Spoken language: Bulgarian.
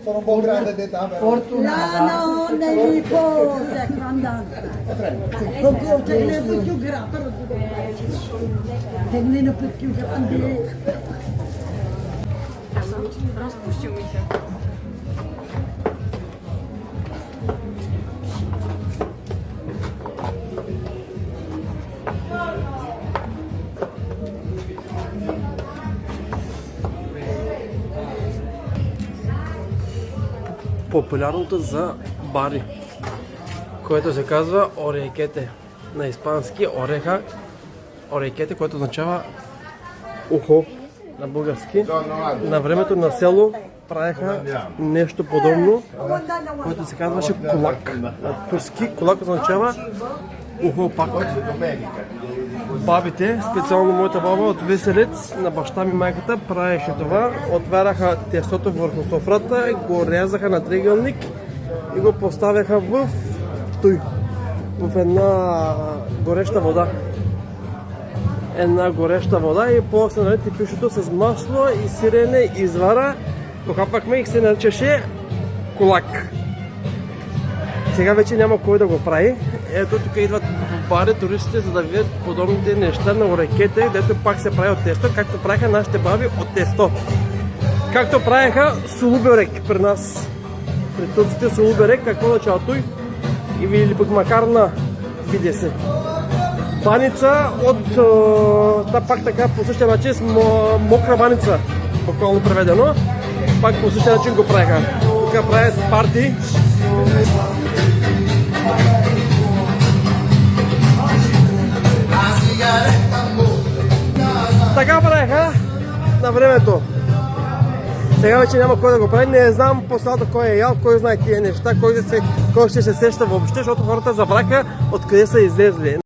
Sono un po' grande d'età, però. Fortunata. No, nei nipote, comandante. Proprio te ne più grande, te ne più grande. Rozpuścił mi się. Популярното за бари, което се казва орекете. На испански ореха, орекете, което означава ухо на български. На времето на село правеха нещо подобно, което се казваше кулак. На турски кулак означава ухо пак. Бабите, специално моята баба от Веселец, на баща ми майката, правеше това. Отваряха тестото върху софрата, го рязаха на триъгълник и го поставяха в една гореща вода. Една гореща вода и после налити пишето с масло и сирене извара. Покапахме и се наричаше кулак. Сега вече няма кой да го прави. Ето тук идват в бари туристите, за да видят подобните неща на орекете, дето пак се прави от тесто, както правиха нашите баби от тесто. Както правиха сулуберек при нас. При турците сулуберек, какво означава той? Или пък макарна, видя се. Баница от пак така по същия начин с мокра баница, буквално преведено. Пак по същия начин го правиха. Тук правят парти. Така правиха на времето. Сега вече няма кой да го прави. Не знам после кой е ял, кой знае тия неща, кой ще се сеща въобще, защото хората забраха откъде са излезли.